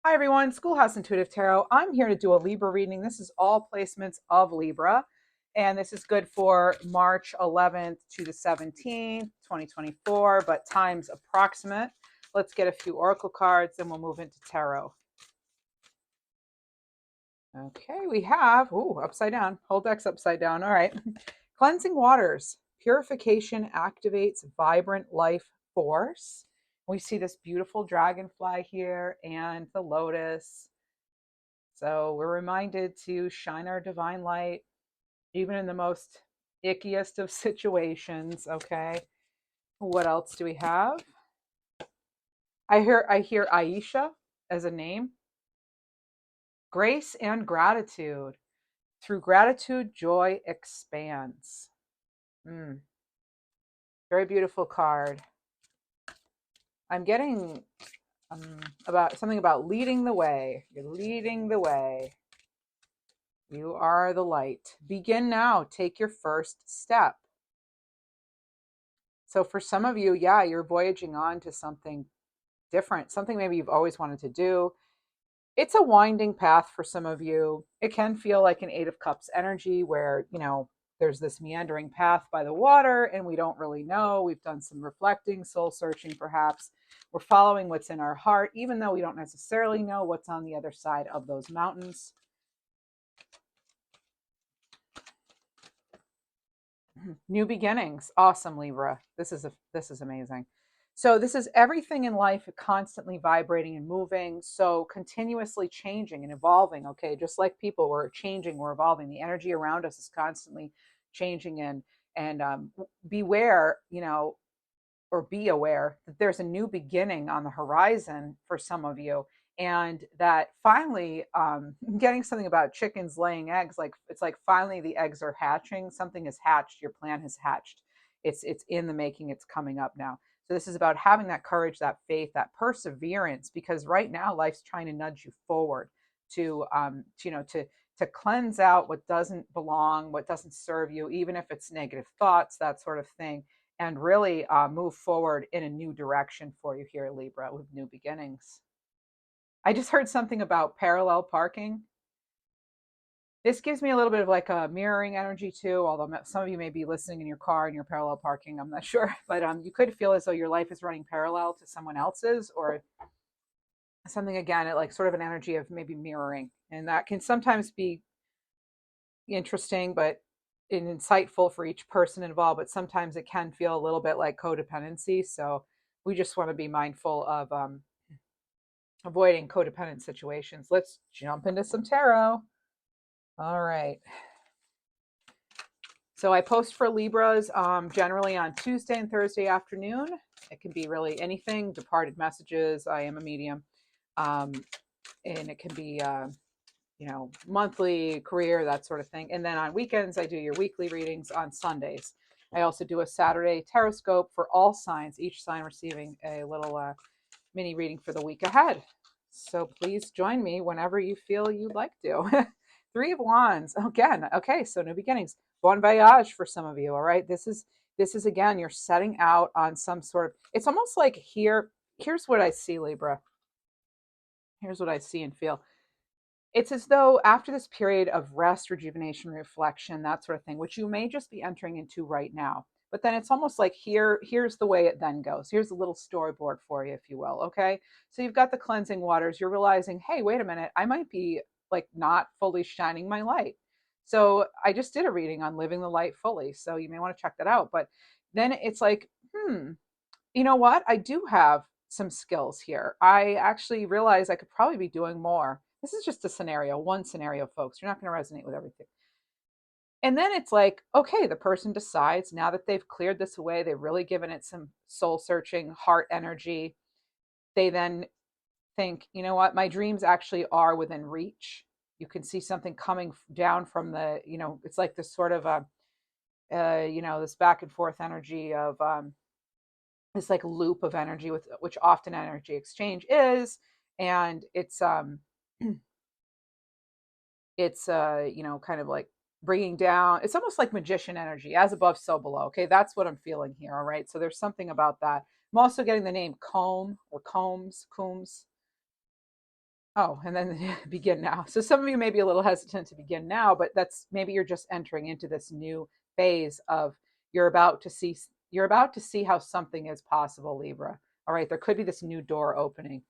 Hi everyone, Schoolhouse Intuitive Tarot. I'm here to do a Libra reading. This is all placements of Libra, and this is good for March 11th to the 17th, 2024, but times approximate. Let's get a few oracle cards, then we'll move into tarot. Okay, we have, upside down, whole deck's upside down. All right. Cleansing waters. Purification activates vibrant life force. We see this beautiful dragonfly here and the lotus. So we're reminded to shine our divine light, even in the most ickiest of situations. Okay. What else do we have? I hear Aisha as a name. Grace and gratitude. Through gratitude, joy expands. Mm, very beautiful card. I'm getting about something about leading the way. You're leading the way. You are the light. Begin now. Take your first step. So for some of you, yeah, you're voyaging on to something different, something maybe you've always wanted to do. It's a winding path for some of you. It can feel like an Eight of Cups energy where, there's this meandering path by the water and we don't really know. We've done some reflecting, soul searching, perhaps. We're following what's in our heart, even though we don't necessarily know what's on the other side of those mountains. New beginnings. Awesome, Libra. This is amazing. So this is everything in life constantly vibrating and moving, so continuously changing and evolving. Okay, just like people, we're changing, we're evolving. The energy around us is constantly changing, and beware, or be aware that there's a new beginning on the horizon for some of you, and that finally, getting something about chickens laying eggs, like it's like finally the eggs are hatching. Something has hatched. Your plan has hatched. It's in the making. It's coming up now. So this is about having that courage, that faith, that perseverance, because right now life's trying to nudge you forward to cleanse out what doesn't belong, what doesn't serve you, even if it's negative thoughts, that sort of thing, and really move forward in a new direction for you here, Libra, with new beginnings. I just heard something about parallel parking. This gives me a little bit of like a mirroring energy too, although some of you may be listening in your car and you're parallel parking. I'm not sure, but you could feel as though your life is running parallel to someone else's, or something, again, like sort of an energy of maybe mirroring. And that can sometimes be interesting, but insightful for each person involved. But sometimes it can feel a little bit like codependency. So we just want to be mindful of avoiding codependent situations. Let's jump into some tarot. All right. So I post for Libras generally on Tuesday and Thursday afternoon. It can be really anything, departed messages. I am a medium. And it can be monthly, career, that sort of thing. And then on weekends, I do your weekly readings on Sundays. I also do a Saturday tarot scope for all signs, each sign receiving a little mini reading for the week ahead. So please join me whenever you feel you'd like to. Three of Wands again. Okay, so new beginnings. Bon voyage for some of you. All right, this is again, you're setting out on some sort of. It's almost like Here's what I see, Libra. Here's what I see and feel. It's as though after this period of rest, rejuvenation, reflection, that sort of thing, which you may just be entering into right now, but then it's almost like here's the way it then goes. Here's a little storyboard for you, if you will. Okay. So you've got the cleansing waters. You're realizing, hey, wait a minute, I might be like not fully shining my light. So I just did a reading on living the light fully. So you may want to check that out. But then it's like, you know what? I do have some skills here. I actually realize I could probably be doing more. This is just a scenario, one scenario, folks. You're not going to resonate with everything. And then it's like, okay, the person decides now that they've cleared this away, they've really given it some soul searching, heart energy. They then think, you know what? My dreams actually are within reach. You can see something coming down from it's like this sort of this back and forth energy of this like loop of energy, with which often energy exchange is. And it's kind of like bringing down. It's almost like magician energy, as above so below. Okay, that's what I'm feeling here. All right, so there's something about that. I'm also getting the name Comb or Combs. Oh, and then begin now. So some of you may be a little hesitant to begin now, but that's maybe you're just entering into this new phase of you're about to see you're about to see how something is possible, Libra. All right, there could be this new door opening.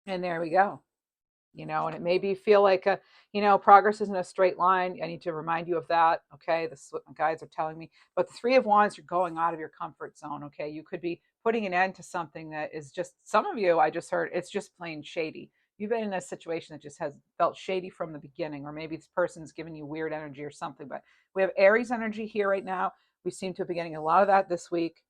And there we go. And it maybe feel like progress isn't a straight line. I need to remind you of that. Okay, this is what my guides are telling me. But the Three of Wands, you're going out of your comfort zone. Okay, you could be putting an end to something that is just, some of you, I just heard, it's just plain shady. You've been in a situation that just has felt shady from the beginning, or maybe this person's giving you weird energy or something. But we have Aries energy here right now. We seem to be getting a lot of that this week.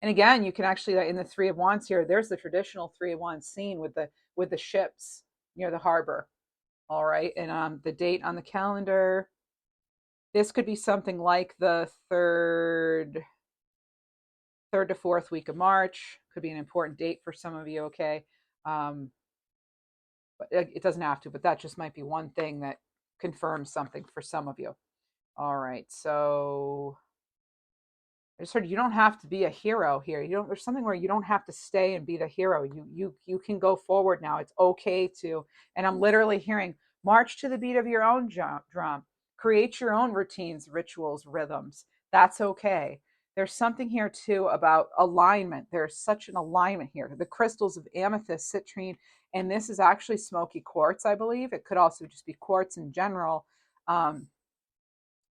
And again, you can actually, in the Three of Wands here, there's the traditional Three of Wands scene with the ships near the harbor. All right, and the date on the calendar, this could be something like the third to fourth week of March. Could be an important date for some of you. Okay, but it doesn't have to. But that just might be one thing that confirms something for some of you. All right, so I just heard you don't have to be a hero here. You don't. There's something where you don't have to stay and be the hero. You can go forward now. It's okay to. And I'm literally hearing march to the beat of your own drum. Create your own routines, rituals, rhythms. That's okay. There's something here too about alignment. There's such an alignment here. The crystals of amethyst, citrine, and this is actually smoky quartz, I believe. It could also just be quartz in general. Um,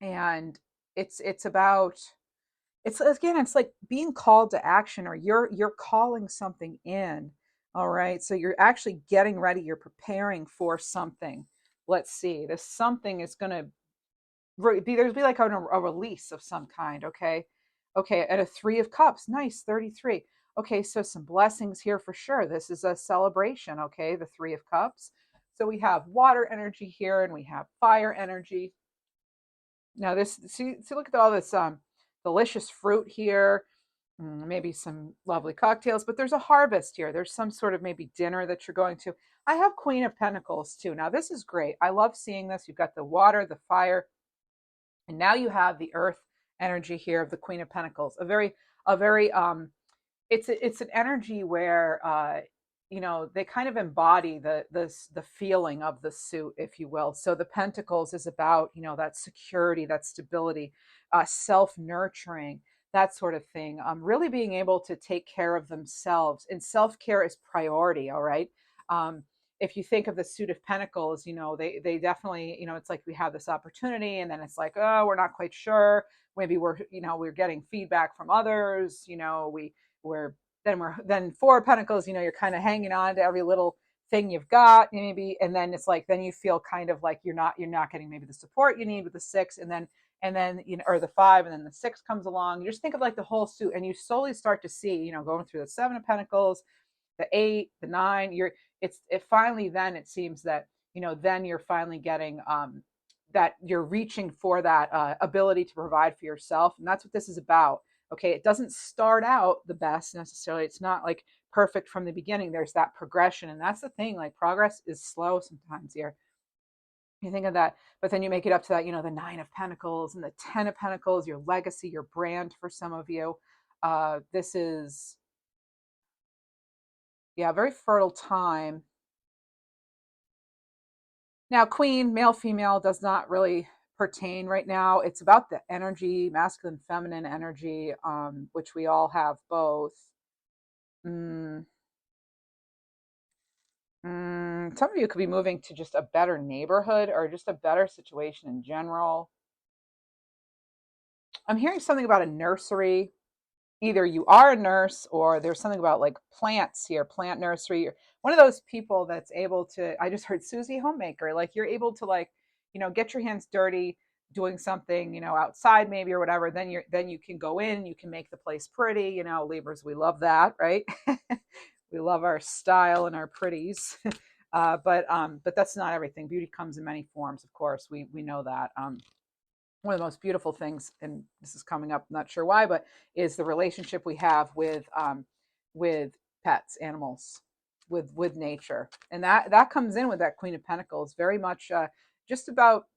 and it's about it's like being called to action, or you're calling something in. All right, so you're actually getting ready, you're preparing for something. Let's see, this something is going to there's be like a release of some kind. Okay, at a Three of Cups, nice, 33. Okay, so some blessings here for sure. This is a celebration. Okay, the Three of Cups. So we have water energy here, and we have fire energy. Now this, see look at all this delicious fruit here. Maybe some lovely cocktails, but there's a harvest here. There's some sort of maybe dinner that you're going to. I have Queen of Pentacles too. Now this is great. I love seeing this. You've got the water, the fire, and now you have the earth energy here of the Queen of Pentacles. A very it's an energy where they kind of embody the feeling of the suit, if you will. So the pentacles is about that security, that stability, self nurturing, that sort of thing. Really being able to take care of themselves, and self care is priority. All right. um, if you think of the suit of pentacles, they definitely, it's like we have this opportunity, and then it's like, oh, we're not quite sure. Maybe we're getting feedback from others. We're then Four of Pentacles, you're kind of hanging on to every little thing you've got, maybe. And then it's like, then you feel kind of like you're not getting maybe the support you need with the Six, and then or the Five, and then the Six comes along. You just think of like the whole suit, and you slowly start to see, going through the Seven of Pentacles, the Eight, the Nine. It finally, then it seems that then you're finally getting that you're reaching for that ability to provide for yourself, and that's what this is about. Okay, it doesn't start out the best necessarily. It's not like perfect from the beginning. There's that progression, and that's the thing. Like, progress is slow sometimes here. You think of that, but then you make it up to that, the Nine of Pentacles and the Ten of Pentacles, your legacy, your brand for some of you. This is, yeah, a very fertile time. Now, Queen, male, female, does not really pertain right now. It's about the energy, masculine, feminine energy, which we all have both. Mm, some of you could be moving to just a better neighborhood, or just a better situation in general. I'm hearing something about a nursery. Either you are a nurse, or there's something about like plants here, plant nursery. You're one of those people that's able to, I just heard Susie Homemaker, like you're able to, like, get your hands dirty doing something, outside maybe, or whatever. Then you can go in, you can make the place pretty. Libras, we love that, right? We love our style and our pretties. But that's not everything. Beauty comes in many forms, of course. We know that. One of the most beautiful things, and this is coming up, not sure why, but is the relationship we have with pets, animals, with nature, and that comes in with that Queen of Pentacles, very much just about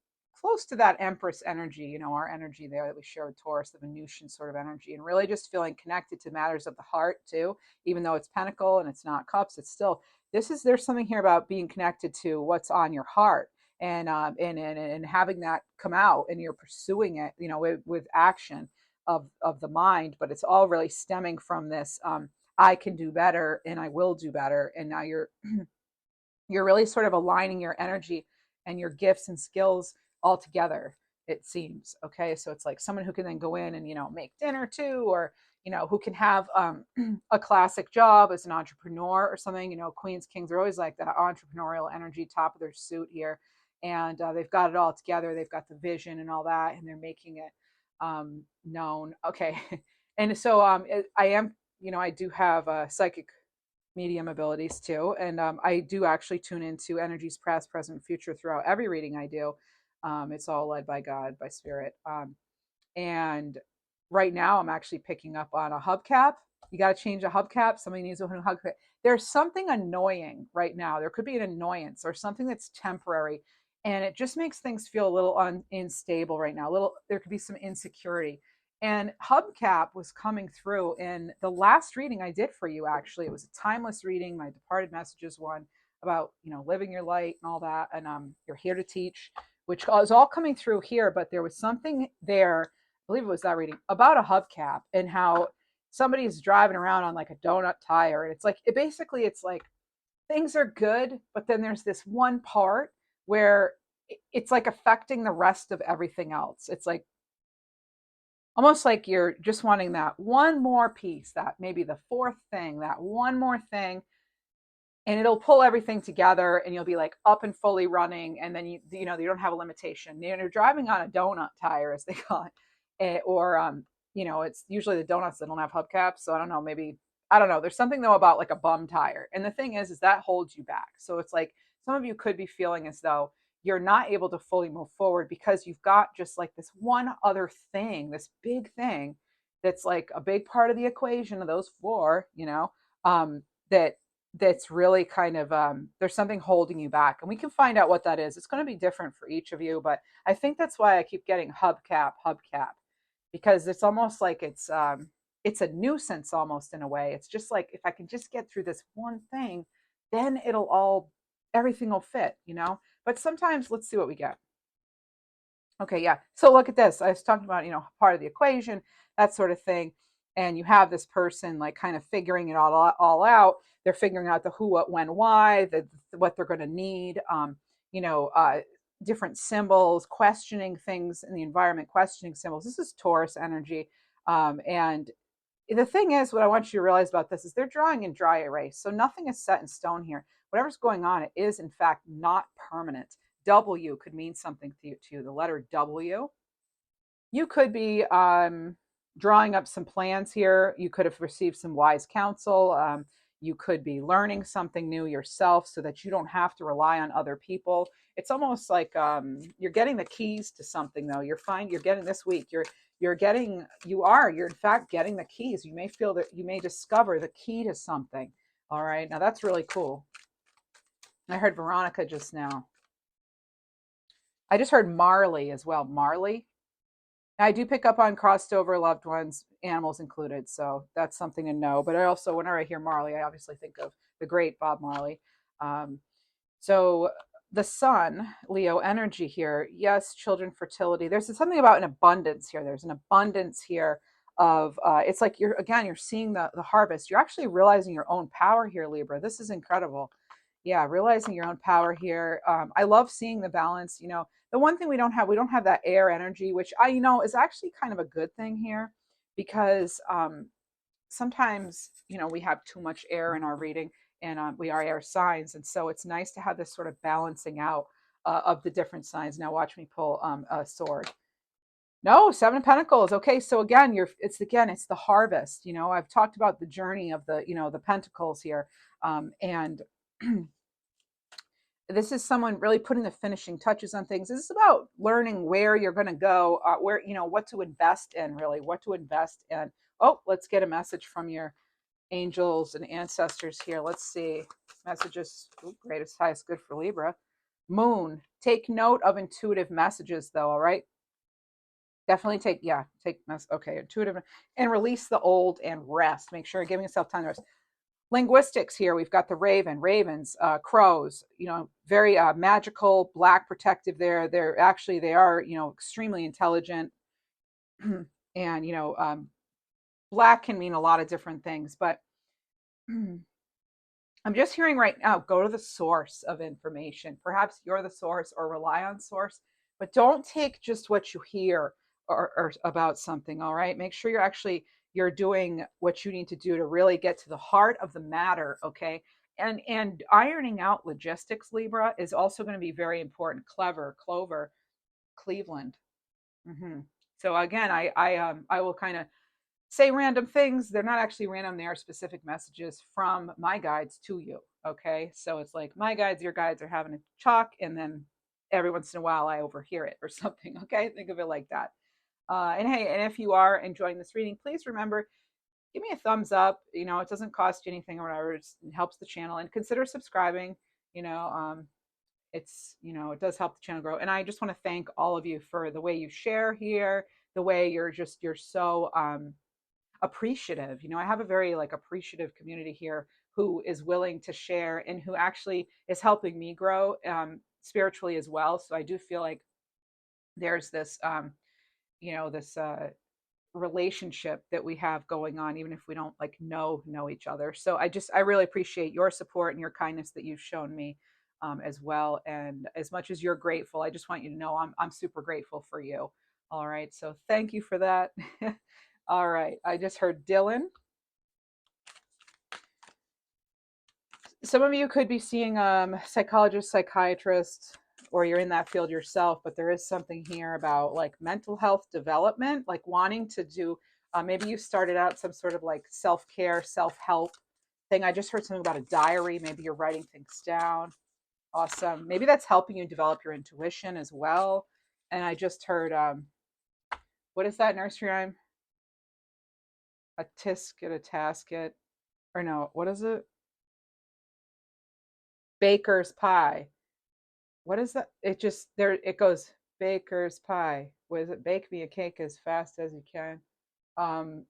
close to that Empress energy, our energy there that we share with Taurus, the Venusian sort of energy, and really just feeling connected to matters of the heart too. Even though it's Pentacle and it's not Cups, it's still there's something here about being connected to what's on your heart, and having that come out, and you're pursuing it, with action of the mind, but it's all really stemming from this. I can do better, and I will do better, and now you're really sort of aligning your energy and your gifts and skills all together, it seems. Okay, so it's like someone who can then go in and make dinner too, or who can have a classic job as an entrepreneur or something. Queens, kings are always like that entrepreneurial energy, top of their suit here, and they've got it all together, they've got the vision and all that, and they're making it known. Okay. And so I am, I do have psychic medium abilities too, and I do actually tune into energies past, present, future throughout every reading I do. It's all led by God, by spirit. And right now I'm actually picking up on a hubcap. You got to change a hubcap. Somebody needs a new hubcap. There's something annoying right now. There could be an annoyance or something that's temporary, and it just makes things feel a little unstable right now. There could be some insecurity. And hubcap was coming through in the last reading I did for you. Actually, it was a timeless reading, my departed messages one, about living your light and all that, and you're here to teach, which is all coming through here. But there was something there, I believe it was that reading, about a hubcap and how somebody's driving around on like a donut tire, and it's like things are good, but then there's this one part where it's like affecting the rest of everything else. It's like almost like you're just wanting that one more piece, that maybe the fourth thing, that one more thing, and it'll pull everything together, and you'll be like up and fully running, and then you don't have a limitation. You're driving on a donut tire, as they call it, or it's usually the donuts that don't have hubcaps. So I don't know, maybe, I don't know. There's something though about like a bum tire, and the thing is that holds you back. So it's like some of you could be feeling as though you're not able to fully move forward because you've got just like this one other thing, this big thing that's like a big part of the equation of those four, that that's really kind of there's something holding you back, and we can find out what that is. It's going to be different for each of you, but I think that's why I keep getting hubcap, because it's almost like it's a nuisance almost in a way. It's just like if I can just get through this one thing, then everything will fit. But sometimes let's see what we get. Okay, yeah. So look at this. I was talking about, part of the equation, that sort of thing. And you have this person like kind of figuring it all out. They're figuring out the who, what, when, why, what they're going to need, you know, uh, different symbols, questioning things in the environment, questioning symbols. This is Taurus energy. And the thing is, what I want you to realize about this is they're drawing in dry erase. So nothing is set in stone here. Whatever's going on, it is in fact not permanent. W could mean something to you. The letter W. You could be drawing up some plans here. You could have received some wise counsel. You could be learning something new yourself so that you don't have to rely on other people. It's almost like you're getting the keys to something, though. You're getting this week. You're in fact getting the keys. You may feel that you may discover the key to something. All right. Now that's really cool. I heard Veronica just now. I just heard Marley as well. Marley. I do pick up on crossed over loved ones, animals included. So that's something to know. But I also, whenever I hear Marley, I obviously think of the great Bob Marley. So the sun, Leo energy here. Yes, children, fertility. There's something about an abundance here. There's an abundance here of, it's like you're seeing the harvest. You're actually realizing your own power here, Libra. This is incredible. Yeah, realizing your own power here. I love seeing the balance. The one thing we don't have that air energy, which is actually kind of a good thing here, because sometimes we have too much air in our reading, and we are air signs, and so it's nice to have this sort of balancing out of the different signs. Now watch me pull a sword. No, Seven of Pentacles. Okay, so again, it's the harvest. I've talked about the journey of the Pentacles here, and this is someone really putting the finishing touches on things. This is about learning where you're going to go, what to invest in, really, what to invest in. Oh, let's get a message from your angels and ancestors here. Let's see. Messages, greatest, highest good for Libra. Moon, take note of intuitive messages though, all right? Definitely okay, intuitive, and release the old and rest. Make sure you're giving yourself time to rest. Linguistics here, we've got the ravens, crows, very magical, black, protective. They are, extremely intelligent. And, black can mean a lot of different things, but I'm just hearing right now, go to the source of information. Perhaps you're the source or rely on source, but don't take just what you hear or about something. All right. Make sure you're doing what you need to do to really get to the heart of the matter. Okay. And ironing out logistics, Libra, is also going to be very important. Clover, Cleveland. Hmm. So again, I will kind of say random things. They're not actually random, they are specific messages from my guides to you. Okay. So it's like my guides, your guides are having a talk, and then every once in a while I overhear it or something. Okay. Think of it like that. And hey, and if you are enjoying this reading, please remember, give me a thumbs up. It doesn't cost you anything or whatever. It helps the channel, and consider subscribing. You know, it does help the channel grow. And I just want to thank all of you for the way you share here, the way you're so appreciative. I have a very appreciative community here who is willing to share and who actually is helping me grow spiritually as well. So I do feel like there's this this relationship that we have going on, even if we don't know each other. So I really appreciate your support and your kindness that you've shown me as well. And as much as you're grateful, I just want you to know I'm super grateful for you. All right, so thank you for that. All right, I just heard Dylan. Some of you could be seeing psychologist, psychiatrist, or you're in that field yourself, but there is something here about mental health development, wanting to do, maybe you started out some sort of self-care, self-help thing. I just heard something about a diary. Maybe you're writing things down. Awesome. Maybe that's helping you develop your intuition as well. And I just heard, what is that nursery rhyme? A tisket, a tasket, or no, what is it? Baker's pie. What is that? It goes baker's pie. What is it? Bake me a cake as fast as you can. Um,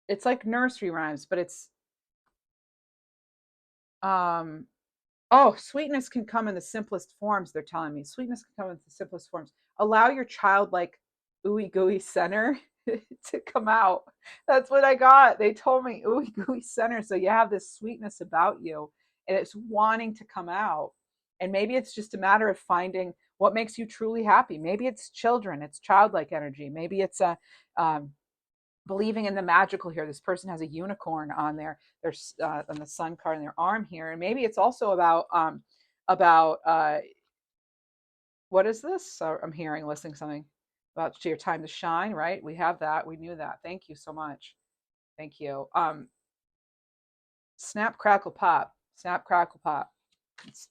it's like nursery rhymes, but it's um oh, sweetness can come in the simplest forms, they're telling me. Sweetness can come in the simplest forms. Allow your childlike ooey gooey center to come out. That's what I got. They told me ooey gooey center. So you have this sweetness about you and it's wanting to come out. And maybe it's just a matter of finding what makes you truly happy. Maybe it's children, it's childlike energy. Maybe it's a believing in the magical here. This person has a unicorn on on the sun card in their arm here, and maybe it's also about what is this? So I'm hearing, listening something about your time to shine. Right? We have that. We knew that. Thank you so much. Thank you. Snap, crackle, pop. Snap, crackle, pop.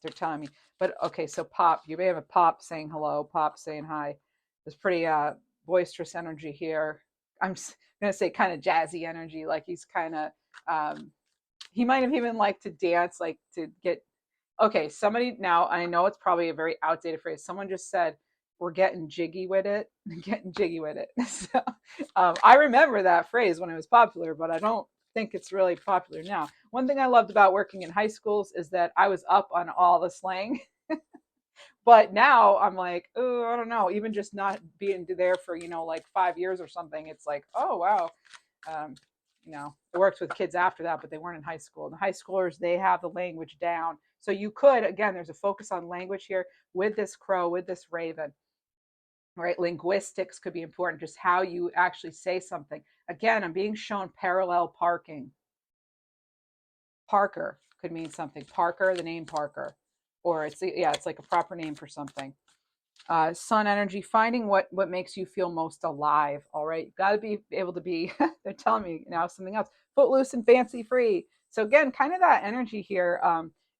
They're telling me. But okay, so pop. You may have a pop saying hello. Pop saying hi. There's pretty boisterous energy here. I'm gonna say kind of jazzy energy. Like he's kind of he might have even liked to dance, like to get okay. Somebody now, I know it's probably a very outdated phrase. Someone just said we're getting jiggy with it, getting jiggy with it. So I remember that phrase when it was popular, but I don't think it's really popular now. One thing I loved about working in high schools is that I was up on all the slang. But now I'm like, oh, I don't know. Even just not being there for 5 years or something, it's like, oh wow. Um, I worked with kids after that, but they weren't in high school. And the high schoolers, they have the language down. So you could, again, there's a focus on language here with this crow, with this raven. Right? Linguistics could be important, just how you actually say something. Again, I'm being shown parallel parking. Parker could mean something. Parker, the name Parker, or it's like a proper name for something. Sun energy, finding what makes you feel most alive. All right, you've got to be able to be. They're telling me now something else. Footloose and fancy free. So again, kind of that energy here.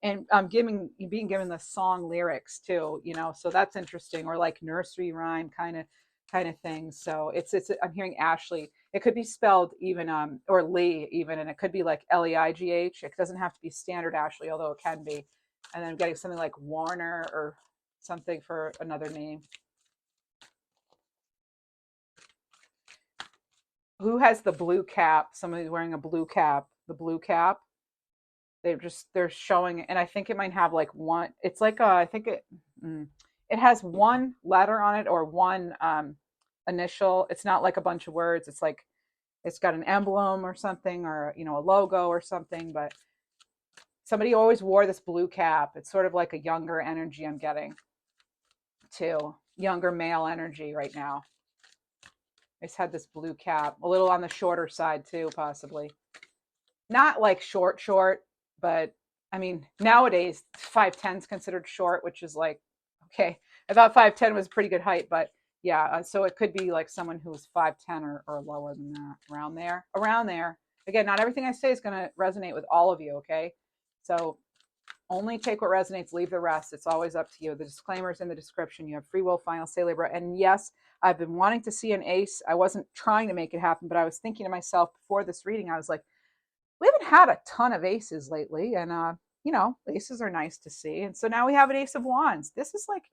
And I'm being given the song lyrics too. So that's interesting. Or like nursery rhyme kind of thing. So it's I'm hearing Ashley. It could be spelled even or Lee even, and it could be like Leigh. It doesn't have to be standard Ashley, although it can be. And then I'm getting something like Warner or something for another name. Who has the blue cap? Somebody's wearing a blue cap. The blue cap. They're showing it, and I think it might have like one. It's like I think it has one letter on it or one initial. It's not like a bunch of words. It's like it's got an emblem or something, or a logo or something. But somebody always wore this blue cap. It's sort of like a younger energy I'm getting too. Younger male energy right now. It's had this blue cap, a little on the shorter side too, possibly. Not like short, but I mean, nowadays 5'10" is considered short, which is like, okay. I thought 5'10" was a pretty good height, but yeah, so it could be like someone who's 5'10" or lower than that, around there. Around there. Again, not everything I say is going to resonate with all of you, okay? So only take what resonates, leave the rest. It's always up to you. The disclaimer's in the description. You have free will, final say, Libra. And yes, I've been wanting to see an ace. I wasn't trying to make it happen, but I was thinking to myself before this reading, I was like, we haven't had a ton of aces lately. And, aces are nice to see. And so now we have an ace of wands. This is like,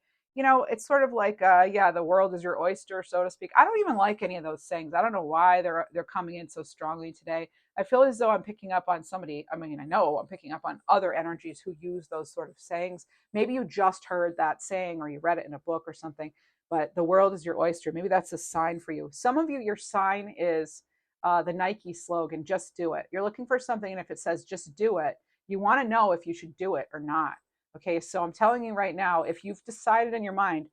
it's sort of like, yeah, the world is your oyster, so to speak. I don't even like any of those sayings. I don't know why they're coming in so strongly today. I feel as though I'm picking up on somebody. I mean, I know I'm picking up on other energies who use those sort of sayings. Maybe you just heard that saying or you read it in a book or something, but the world is your oyster. Maybe that's a sign for you. Some of you, your sign is the Nike slogan, just do it. You're looking for something, and if it says just do it, you want to know if you should do it or not. Okay, so I'm telling you right now, if you've decided in your mind,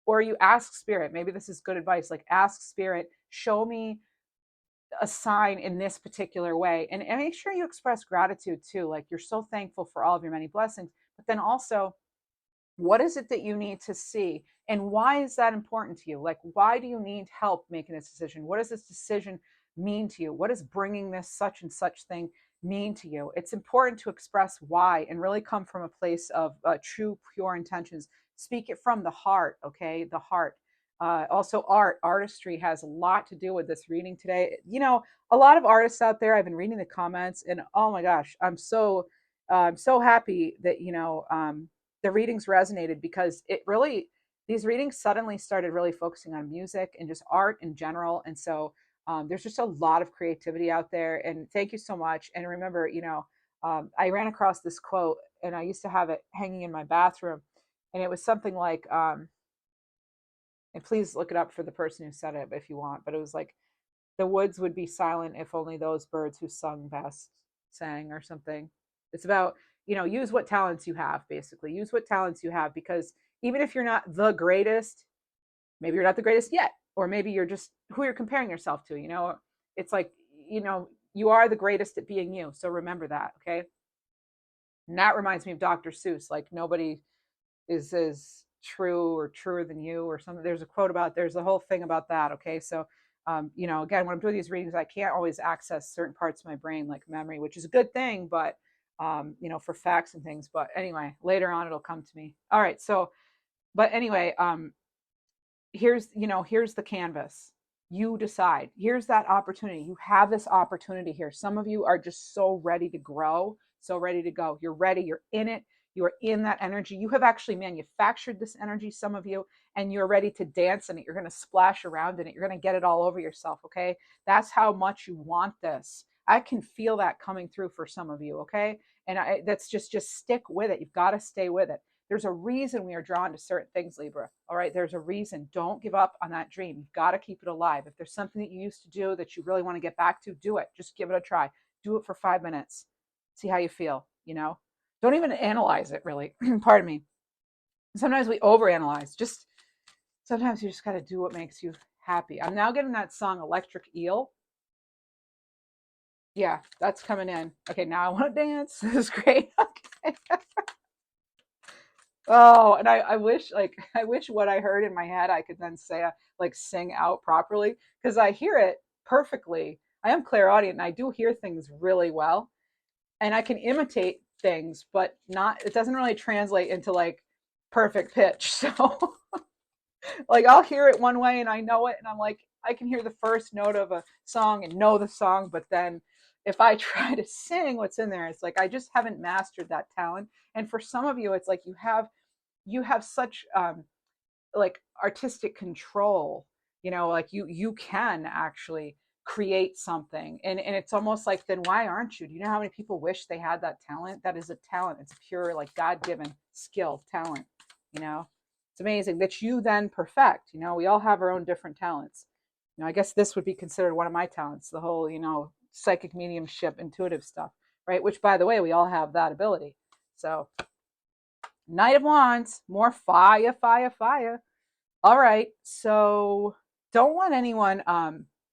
or you ask spirit, maybe this is good advice, like ask spirit, show me a sign in this particular way. And make sure you express gratitude too. Like you're so thankful for all of your many blessings, but then also, what is it that you need to see? And why is that important to you? Like, why do you need help making this decision? What does this decision mean to you? What does bringing this such and such thing mean to you? It's important to express why and really come from a place of true, pure intentions. Speak it from the heart, okay? The heart. Also, artistry has a lot to do with this reading today. A lot of artists out there, I've been reading the comments, and oh my gosh, I'm so happy that, the readings resonated, because these readings suddenly started really focusing on music and just art in general. And so there's just a lot of creativity out there. And thank you so much. And remember, I ran across this quote, and I used to have it hanging in my bathroom. And it was something like, and please look it up for the person who said it if you want, but it was like, the woods would be silent if only those birds who sung best sang, or something. It's about, use what talents you have, basically. Use what talents you have, because even if you're not the greatest, maybe you're not the greatest yet, or maybe you're just who you're comparing yourself to, it's like, you are the greatest at being you. So remember that, okay? And that reminds me of Dr. Seuss, like nobody is as true or truer than you or something. There's a whole thing about that. Okay. So, again, when I'm doing these readings, I can't always access certain parts of my brain, like memory, which is a good thing, but, for facts and things. But anyway, later on, it'll come to me. All right. So, but anyway, here's the canvas. You decide. Here's that opportunity. You have this opportunity here. Some of you are just so ready to grow, so ready to go. You're ready. You're in it. You're in that energy. You have actually manufactured this energy, some of you, and you're ready to dance in it. You're going to splash around in it. You're going to get it all over yourself, okay? That's how much you want this. I can feel that coming through for some of you, okay? And that's just stick with it. You've got to stay with it. There's a reason we are drawn to certain things, Libra. All right. There's a reason. Don't give up on that dream. You've got to keep it alive. If there's something that you used to do that you really want to get back to, do it. Just give it a try. Do it for 5 minutes. See how you feel. Don't even analyze it, really. Pardon me. Sometimes we overanalyze. Sometimes you just got to do what makes you happy. I'm now getting that song Electric Eel. Yeah, that's coming in. Okay, now I want to dance. This is great. Okay. Oh, and I wish what I heard in my head I could then say, like sing out properly, because I hear it perfectly. I am clairaudient and I do hear things really well, and I can imitate things, but it doesn't really translate into like perfect pitch. So like I'll hear it one way and I know it, and I'm like, I can hear the first note of a song and know the song, but then if I try to sing what's in there, it's like I just haven't mastered that talent. And for some of you, it's like you have you have such like artistic control, you know, like you can actually create something, and it's almost like, then why aren't you? Do you know how many people wish they had that talent? That is a talent. It's a pure, like, god-given skill, talent, you know. It's amazing that you then perfect. You know, we all have our own different talents. You know, I guess this would be considered one of my talents, the whole, you know, psychic mediumship, intuitive stuff, right? Which, by the way, we all have that ability. So Knight of Wands, more fire, fire, fire. All right, so don't want anyone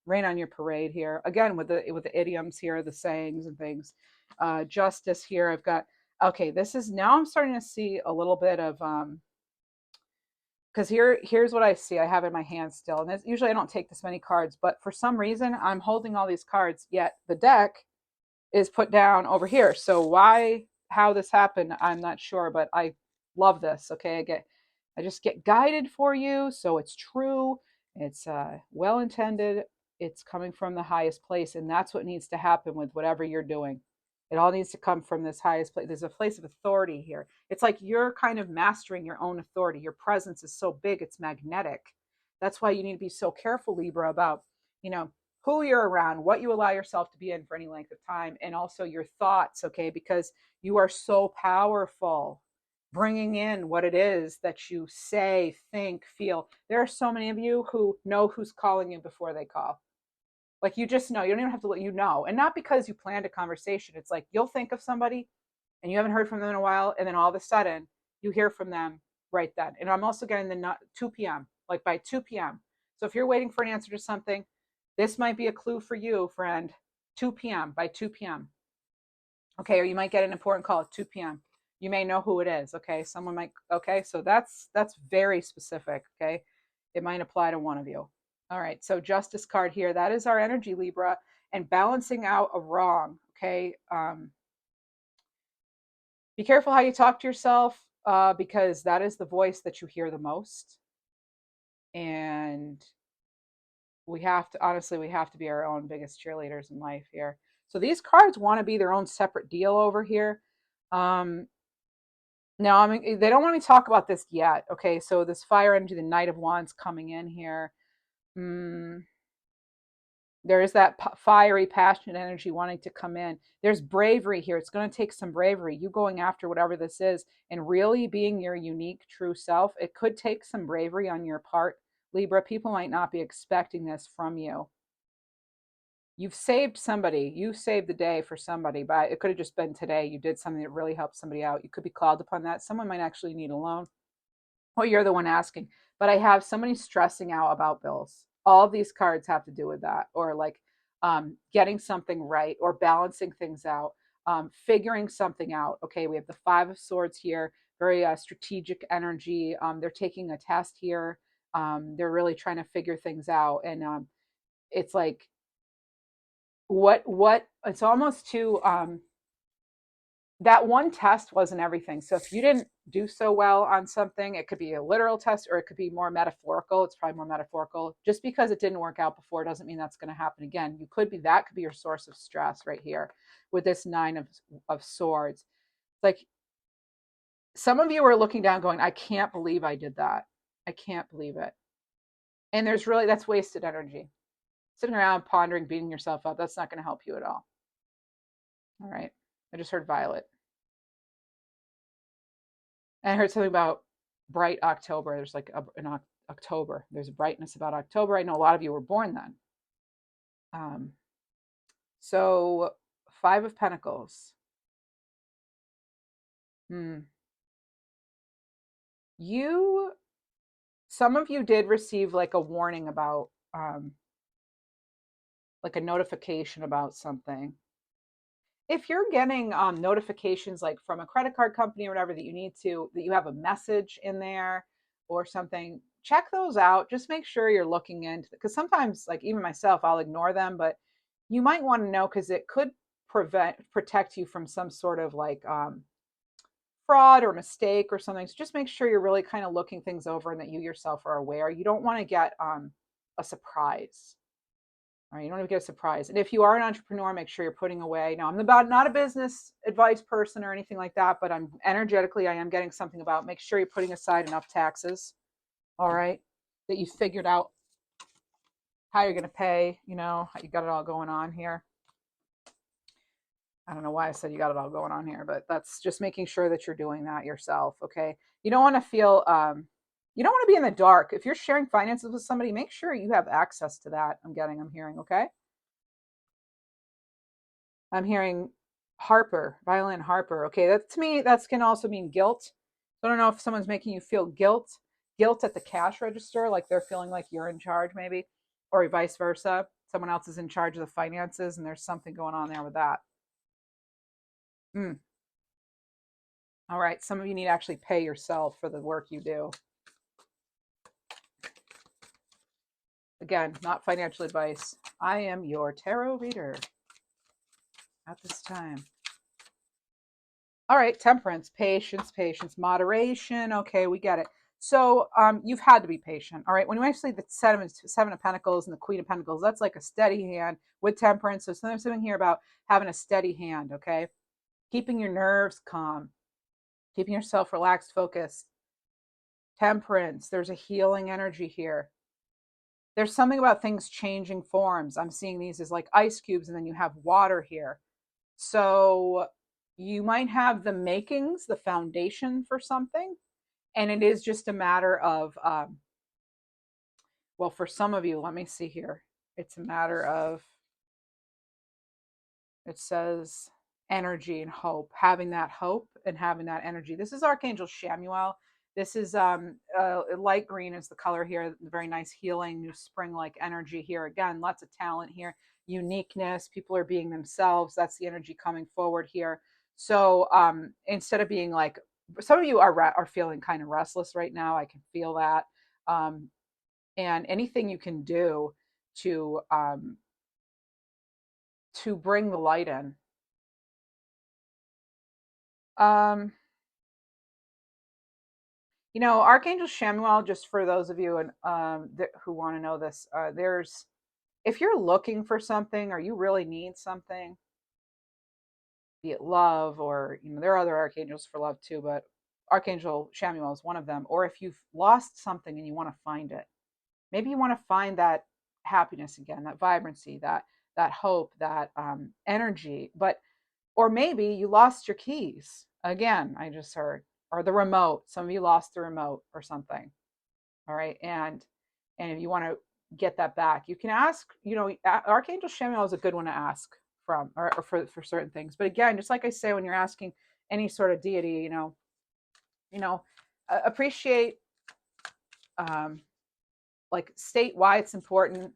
rain on your parade here. Again, with the idioms here, the sayings and things. Justice here. I've got, okay. This is, now I'm starting to see a little bit of because here's what I see. I have in my hand still, and this, usually I don't take this many cards, but for some reason I'm holding all these cards. Yet the deck is put down over here. So why, how this happened, I'm not sure, but I love this. Okay, I just get guided for you, so it's true. It's well intended. It's coming from the highest place, and that's what needs to happen with whatever you're doing. It all needs to come from this highest place. There's a place of authority here. It's like you're kind of mastering your own authority. Your presence is so big, it's magnetic. That's why you need to be so careful, Libra, about, you know, who you're around, what you allow yourself to be in for any length of time, and also your thoughts, okay? Because you are so powerful, bringing in what it is that you say, think, feel. There are so many of you who know who's calling you before they call. Like, you just know. You don't even have to let you know. And not because you planned a conversation. It's like you'll think of somebody and you haven't heard from them in a while, and then all of a sudden you hear from them right then. And I'm also getting the 2 p.m., like by 2 p.m. So if you're waiting for an answer to something, this might be a clue for you, friend. 2 p.m., by 2 p.m. Okay, or you might get an important call at 2 p.m. You may know who it is. Okay, someone might. Okay, so that's very specific. Okay, it might apply to one of you. All right, so Justice card here. That is our energy, Libra, and balancing out a wrong. Okay, be careful how you talk to yourself, because that is the voice that you hear the most. And we have to, honestly, we have to be our own biggest cheerleaders in life here. So these cards want to be their own separate deal over here. Now, I mean, they don't want me to talk about this yet. Okay, so this fire energy, the Knight of Wands coming in here. There is that fiery, passionate energy wanting to come in. There's bravery here. It's going to take some bravery. You going after whatever this is and really being your unique, true self. It could take some bravery on your part, Libra. People might not be expecting this from you. You've saved somebody. You saved the day for somebody, but it could have just been today. You did something that really helped somebody out. You could be called upon that. Someone might actually need a loan. Well, you're the one asking. But I have somebody stressing out about bills. All of these cards have to do with that, or like getting something right, or balancing things out, figuring something out. Okay, we have the Five of Swords here, very strategic energy. They're taking a test here. They're really trying to figure things out, and it's like what it's almost to that one test wasn't everything. So if you didn't do so well on something, it could be a literal test or it could be more metaphorical. It's probably more metaphorical. Just because it didn't work out before doesn't mean that's going to happen again. You could be, that could be your source of stress right here with this Nine of Swords. Like, some of you are looking down going, I can't believe I did that. I can't believe it. And there's really, that's wasted energy. Sitting around pondering, beating yourself up, that's not going to help you at all. All right. I just heard Violet. And I heard something about bright October. There's like an October. There's a brightness about October. I know a lot of you were born then. So Five of Pentacles. Some of you did receive like a warning about, like a notification about something. If you're getting notifications like from a credit card company or whatever, that you have a message in there or something, check those out. Just make sure you're looking into, because sometimes, like, even myself, I'll ignore them, but you might want to know, because it could protect you from some sort of like fraud or mistake or something. So just make sure you're really kind of looking things over and that you yourself are aware. You don't want to get a surprise. All right, you don't want to get a surprise. And if you are an entrepreneur, make sure you're putting away. Now, I'm about not a business advice person or anything like that, but I'm energetically, I am getting something about make sure you're putting aside enough taxes. All right, that you figured out how you're going to pay. You know, you got it all going on here. I don't know why I said you got it all going on here, but that's just making sure that you're doing that yourself. Okay, you don't want to feel you don't want to be in the dark. If you're sharing finances with somebody, make sure you have access to that. I'm hearing. Okay. I'm hearing Harper, violin Harper. Okay, that to me, that can also mean guilt. So I don't know if someone's making you feel guilt at the cash register, like they're feeling like you're in charge, maybe, or vice versa. Someone else is in charge of the finances, and there's something going on there with that. Mm. All right, some of you need to actually pay yourself for the work you do. Again, not financial advice. I am your tarot reader at this time. All right, temperance, patience, moderation. Okay, we get it. So you've had to be patient. All right, when you actually the seven of Pentacles and the Queen of Pentacles, that's like a steady hand with temperance. So something here about having a steady hand. Okay, keeping your nerves calm, keeping yourself relaxed, focused. Temperance. There's a healing energy here. There's something about things changing forms. I'm seeing these as like ice cubes, and then you have water here. So you might have the makings, the foundation for something. And it is just a matter of, well, for some of you, let me see here. It's a matter of, it says energy and hope, having that hope and having that energy. This is Archangel Shamuel. This is light green is the color here. Very nice healing, new spring-like energy here. Again, lots of talent here, uniqueness. People are being themselves. That's the energy coming forward here. So instead of being like, some of you are feeling kind of restless right now. I can feel that. And anything you can do to bring the light in. Um, you know, Archangel Shamuel, just for those of you and who want to know this, there's if you're looking for something or you really need something, be it love or there are other archangels for love too, but Archangel Shamuel is one of them. Or if you've lost something and you want to find it, maybe you want to find that happiness again, that vibrancy, that hope, that energy, but or maybe you lost your keys again. I just heard, or the remote. Some of you lost the remote or something. All right, and if you want to get that back, you can ask. You know, Archangel Shemiel is a good one to ask from, or for certain things. But again, just like I say, when you're asking any sort of deity, appreciate, um, like state why it's important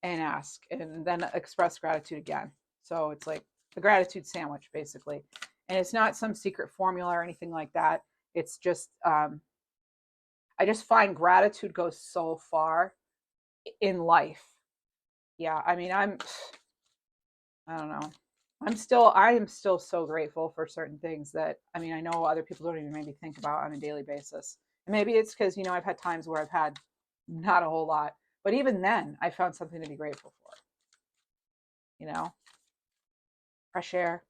and ask, and then express gratitude again. So it's like the gratitude sandwich, basically. And it's not some secret formula or anything like that. It's just, I just find gratitude goes so far in life. Yeah, I mean, I don't know. I am still so grateful for certain things that, I mean, I know other people don't even maybe think about on a daily basis. And maybe it's because, I've had times where I've had not a whole lot, but even then I found something to be grateful for, you know, fresh air.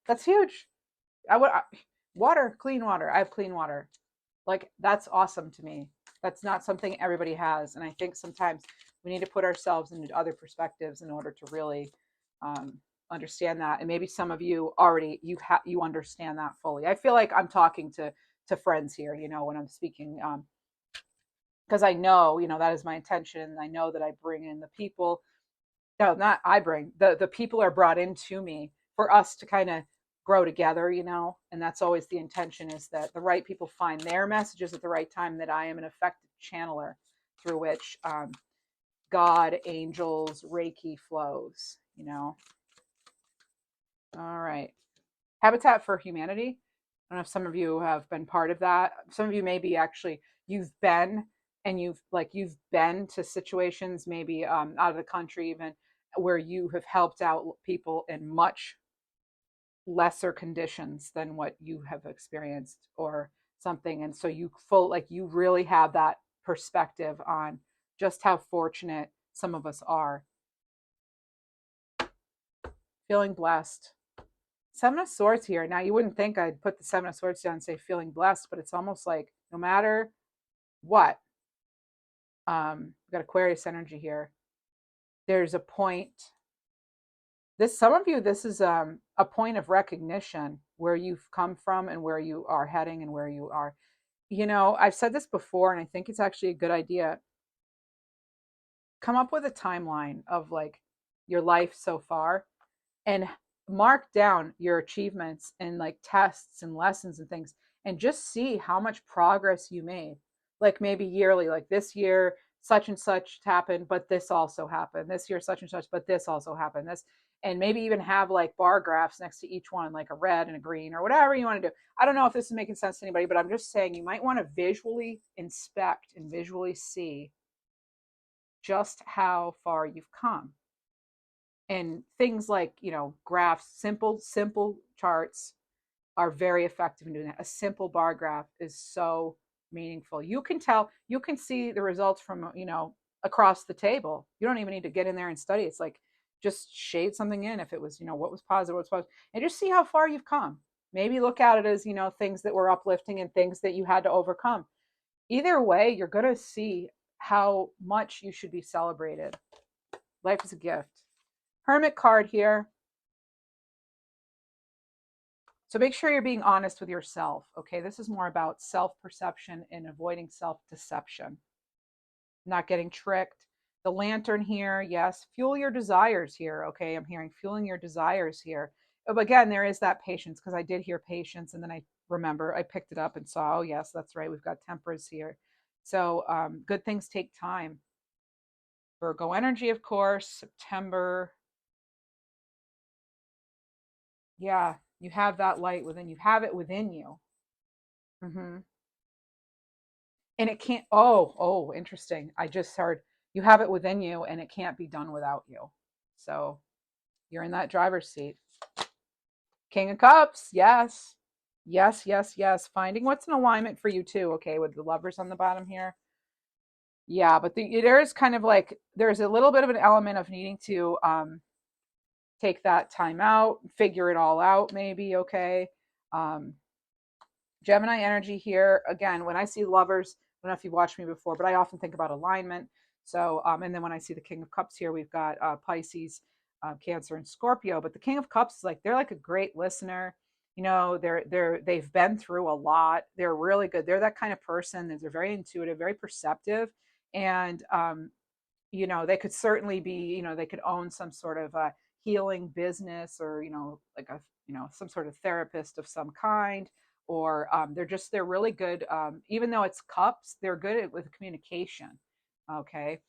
That's huge. Water, clean water. I have clean water. Like that's awesome to me. That's not something everybody has, and I think sometimes we need to put ourselves into other perspectives in order to really understand that. And maybe some of you already you understand that fully. I feel like I'm talking to friends here, when I'm speaking, because I know, that is my intention. I know that I bring in the people. No, not I bring the people are brought into me for us to kind of grow together, and that's always the intention, is that the right people find their messages at the right time, that I am an effective channeler through which God, angels, Reiki flows. All right, Habitat for Humanity. I don't know if some of you have been part of that. Some of you maybe actually you've been, and you've been to situations maybe out of the country even, where you have helped out people in much lesser conditions than what you have experienced or something. And so you really have that perspective on just how fortunate some of us are. feeling blessed. Seven of Swords here. Now, you wouldn't think I'd put the Seven of Swords down and say feeling blessed, but it's almost like no matter what, we've got Aquarius energy here. There's a point. Some of you, this is a point of recognition where you've come from and where you are heading and where you are. You know, I've said this before, and I think it's actually a good idea. Come up with a timeline of like your life so far and mark down your achievements and like tests and lessons and things, and just see how much progress you made. Like maybe yearly, like this year such and such happened, but this also happened. This year such and such, but this also happened. This, and maybe even have like bar graphs next to each one, like a red and a green or whatever you want to do. I don't know if this is making sense to anybody, but I'm just saying you might want to visually inspect and visually see just how far you've come. And things like, you know, graphs, simple charts are very effective in doing that. A simple bar graph is so meaningful. You can tell, you can see the results from, you know, across the table. You don't even need to get in there and study. It's like just shade something in if it was, you know, what was positive, what's positive, and just see how far you've come. Maybe look at it as, you know, things that were uplifting and things that you had to overcome. Either way, you're going to see how much you should be celebrated. Life is a gift. Hermit card here. So make sure you're being honest with yourself. Okay, this is more about self-perception and avoiding self-deception, not getting tricked. The Lantern here, yes, fuel your desires here. Okay, I'm hearing fueling your desires here. But again, there is that patience, because I did hear patience, and then I remember I picked it up and saw, oh yes, that's right, we've got Temperance here. So good things take time. Virgo energy, of course, September. Yeah, you have that light within you. Have it within you. Mm-hmm. And it can't, oh, interesting. I just heard you have it within you and it can't be done without you. So you're in that driver's seat. King of Cups, yes. Yes, yes, yes. Finding what's in alignment for you too, okay, with the Lovers on the bottom here. Yeah, but there's kind of like, there's a little bit of an element of needing to take that time out, figure it all out, maybe, okay. Um, Gemini energy here. Again, when I see Lovers, I don't know if you've watched me before, but I often think about alignment. So, and then when I see the King of Cups here, we've got Pisces, Cancer, and Scorpio. But the King of Cups is like, they're like a great listener. You know, they've been through a lot. They're really good. They're that kind of person. They're very intuitive, very perceptive, and you know, they could certainly be, you know, they could own some sort of a healing business, or, you know, like a, you know, some sort of therapist of some kind, or they're really good. Even though it's cups, they're good with communication. Okay.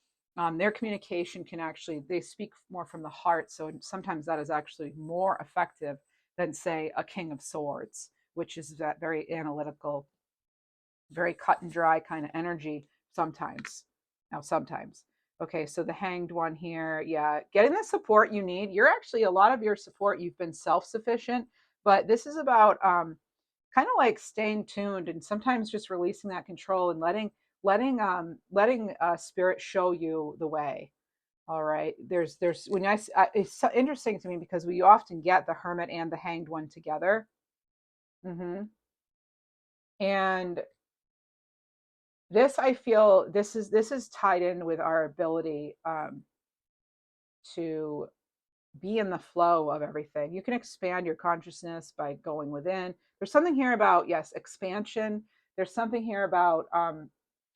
Their communication can actually, they speak more from the heart. So sometimes that is actually more effective than, say, a King of Swords, which is that very analytical, very cut and dry kind of energy sometimes. Now, sometimes. Okay, so the Hanged One here, yeah, getting the support you need. You're actually, a lot of your support, you've been self-sufficient, but this is about kind of like staying tuned and sometimes just releasing that control and letting spirit show you the way. All right, there's when it's so interesting to me because we often get the Hermit and the Hanged One together. Hmm. And this, I feel, this is tied in with our ability to be in the flow of everything. You can expand your consciousness by going within. There's something here about, yes, expansion. There's something here about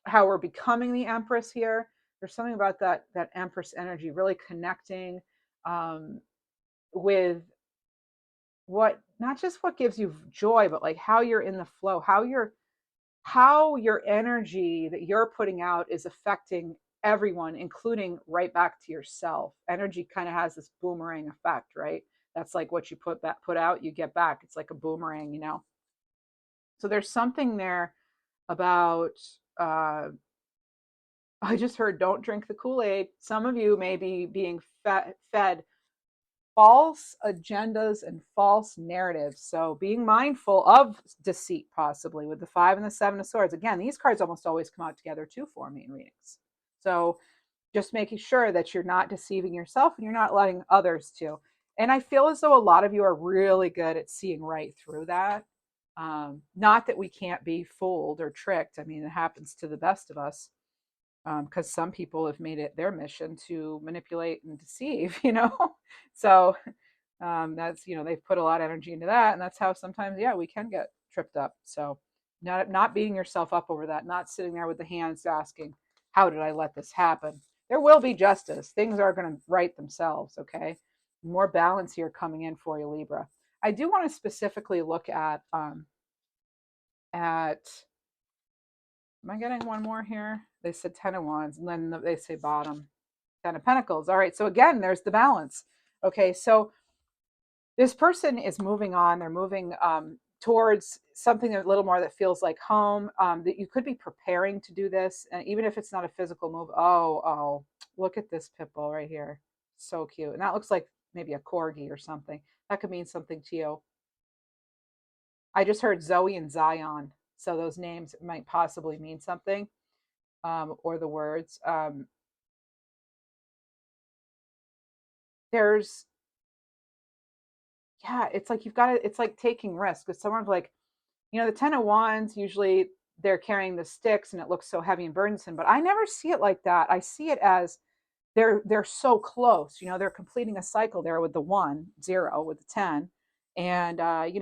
how we're becoming the Empress here. There's something about that Empress energy really connecting with what, not just what gives you joy, but like how you're in the flow, how your energy that you're putting out is affecting everyone, including right back to yourself. Energy kind of has this boomerang effect, right? That's like what you put out, you get back. It's like a boomerang, you know. So there's something there about. I just heard, don't drink the Kool-Aid. Some of you may be being fed false agendas and false narratives. So being mindful of deceit, possibly with the 5 and the 7 of Swords. Again, these cards almost always come out together too for me in readings. So just making sure that you're not deceiving yourself and you're not letting others to. And I feel as though a lot of you are really good at seeing right through that. Not that we can't be fooled or tricked. I mean, it happens to the best of us, because some people have made it their mission to manipulate and deceive, you know? So that's, they've put a lot of energy into that. And that's how sometimes, yeah, we can get tripped up. So not beating yourself up over that, not sitting there with the hands asking, how did I let this happen? There will be justice. Things are going to right themselves. Okay. More balance here coming in for you, Libra. I do want to specifically look at, am I getting one more here? They said 10 of Wands, and then they say bottom, 10 of Pentacles. All right. So again, there's the balance. Okay. So this person is moving on. They're moving towards something a little more that feels like home. That you could be preparing to do this, and even if it's not a physical move. Oh, look at this pit bull right here, so cute, and that looks like maybe a corgi or something. That could mean something to you. I just heard Zoe and Zion, so those names might possibly mean something, or the words. There's Yeah, it's like you've got to, it's like taking risks. It's sort of like, the 10 of Wands, usually they're carrying the sticks and it looks so heavy and burdensome, but I never see it like that. I see it as they're so close. They're completing a cycle there with the 1 0 with the 10. And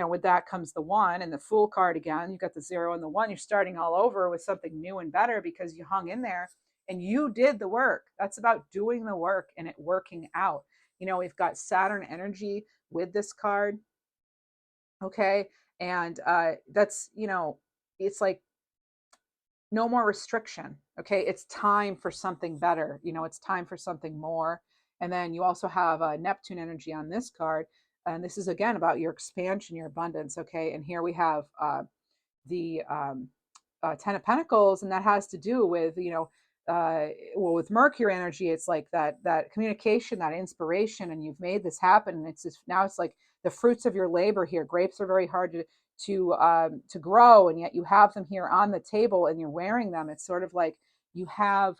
with that comes the 1 and the Fool card again. You've got the 0 and the 1. You're starting all over with something new and better because you hung in there and you did the work. That's about doing the work and it working out. We've got Saturn energy with this card. Okay. And that's, it's like no more restriction. Okay. It's time for something better. It's time for something more. And then you also have Neptune energy on this card. And this is again about your expansion, your abundance. Okay. And here we have the 10 of Pentacles, and that has to do with, with Mercury energy, it's like that communication, that inspiration, and you've made this happen. And it's just now it's like the fruits of your labor here. Grapes are very hard to grow, and yet you have them here on the table and you're wearing them. It's sort of like you have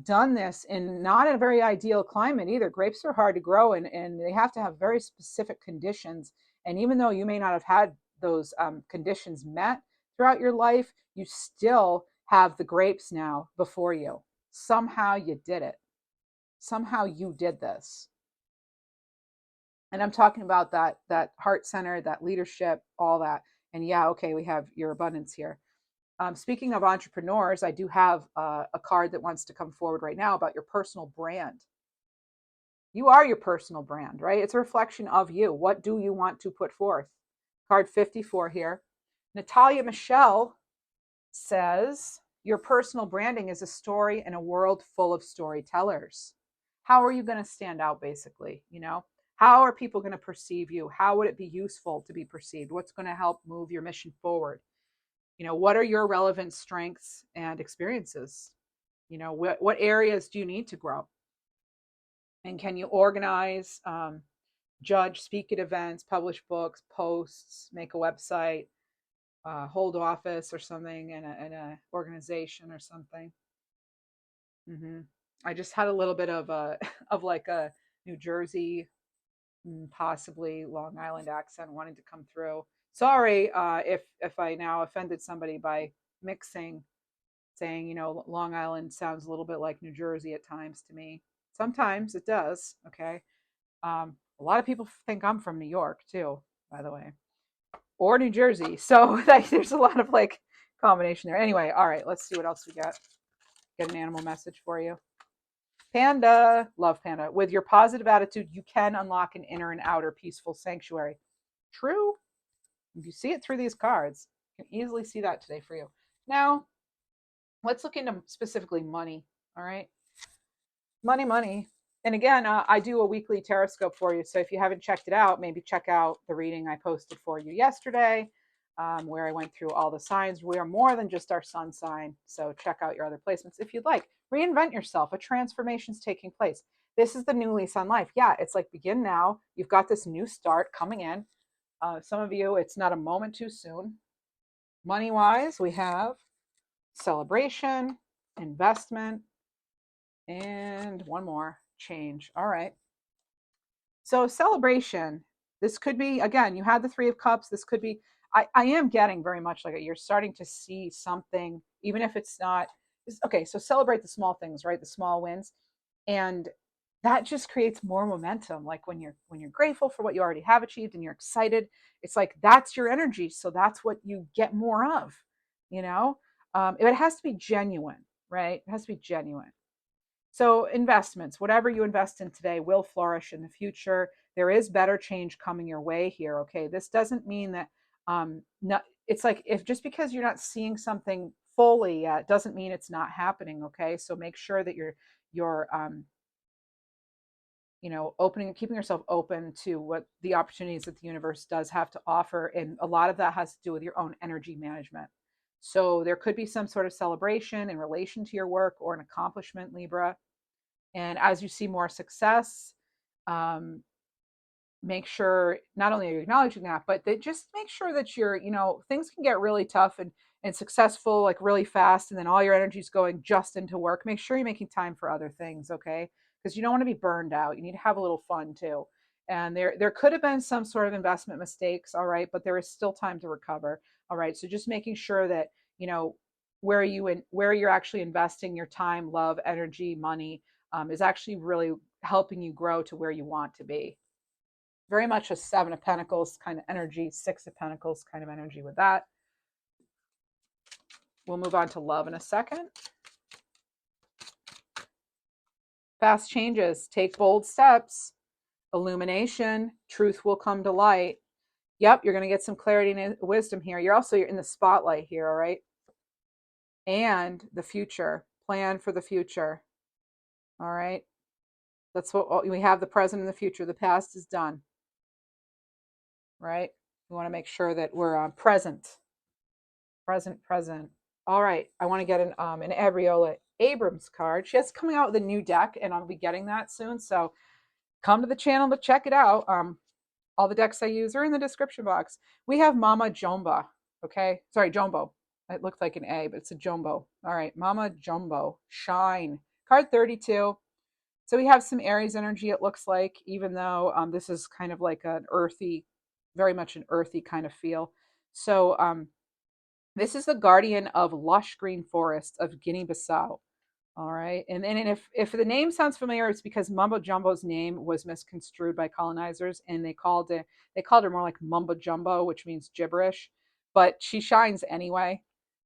done this in not a very ideal climate either. Grapes are hard to grow, and they have to have very specific conditions. And even though you may not have had those conditions met throughout your life, you still have the grapes now before you. Somehow you did it. Somehow you did this. And I'm talking about that heart center, that leadership, all that. And yeah, okay, we have your abundance here. Speaking of entrepreneurs, I do have a card that wants to come forward right now about your personal brand. You are your personal brand, right? It's a reflection of you. What do you want to put forth? Card 54 here. Natalia Michelle says, your personal branding is a story in a world full of storytellers. How are you going to stand out, basically? How are people going to perceive you? How would it be useful to be perceived? What's going to help move your mission forward? What are your relevant strengths and experiences? What areas do you need to grow? And can you organize, judge, speak at events, publish books, posts, make a website, hold office or something in a organization or something? I just had a little bit of of like a New Jersey, possibly Long Island accent wanting to come through. Sorry if I now offended somebody by mixing, saying, Long Island sounds a little bit like New Jersey at times to me. Sometimes it does. Okay. A lot of people think I'm from New York too, by the way, or New Jersey. So there's a lot of like combination there. Anyway, all right, let's see what else we got. Get an animal message for you. Panda, love Panda. With your positive attitude, you can unlock an inner and outer peaceful sanctuary. True. You see it through these cards. You can easily see that today for you. Now, let's look into specifically money. All right. Money. And again, I do a weekly tarot scope for you. So if you haven't checked it out, maybe check out the reading I posted for you yesterday, where I went through all the signs. We are more than just our sun sign. So check out your other placements if you'd like. Reinvent yourself. A transformation's taking place. This is the new lease on life. Yeah, it's like begin now. You've got this new start coming in. Some of you, it's not a moment too soon. Money-wise, we have celebration, investment, and one more, change. All right. So celebration. This could be, again, you had the Three of Cups. This could be, I am getting very much like it. You're starting to see something, even if it's not, okay, so celebrate the small things, right? The small wins. And that just creates more momentum. Like when you're grateful for what you already have achieved and you're excited, it's like that's your energy. So that's what you get more of, you know? It has to be genuine, right? It has to be genuine. So, investments, whatever you invest in today will flourish in the future. There is better change coming your way here. Okay. This doesn't mean that, no, it's like if just because you're not seeing something fully yet doesn't mean it's not happening. Okay. So, make sure that you're opening, keeping yourself open to what the opportunities that the universe does have to offer. And a lot of that has to do with your own energy management. So, there could be some sort of celebration in relation to your work or an accomplishment, Libra. And as you see more success, um, make sure not only are you acknowledging that, but that just make sure that things can get really tough and successful like really fast, and then all your energy is going just into work. Make sure you're making time for other things, okay? Because you don't want to be burned out. You need to have a little fun too. And there could have been some sort of investment mistakes, all right, but there is still time to recover. All right. So just making sure that, you know, where you're actually investing your time, love, energy, money, is actually really helping you grow to where you want to be. Very much a Seven of Pentacles kind of energy, Six of Pentacles kind of energy with that. We'll move on to love in a second. Fast changes, take bold steps, illumination, truth will come to light. Yep, you're going to get some clarity and wisdom here. You're in the spotlight here, all right? And the future, plan for the future. All right? That's what we have, the present and the future. The past is done, right? We want to make sure that we're present. Present. All right. I want to get an Abriola Abrams card. She has coming out with a new deck, and I'll be getting that soon. So come to the channel to check it out. All the decks I use are in the description box. We have Mama Jomba. Okay. Sorry, Jumbo. It looked like an A, but it's a Jumbo. All right. Mama Jumbo. Shine. Card 32. So we have some Aries energy, it looks like, even though this is kind of like an earthy, very much an earthy kind of feel. So this is the guardian of lush green forests of Guinea-Bissau. All right. And if the name sounds familiar, it's because Mumbo Jumbo's name was misconstrued by colonizers, and they called her more like Mumbo Jumbo, which means gibberish, but she shines anyway.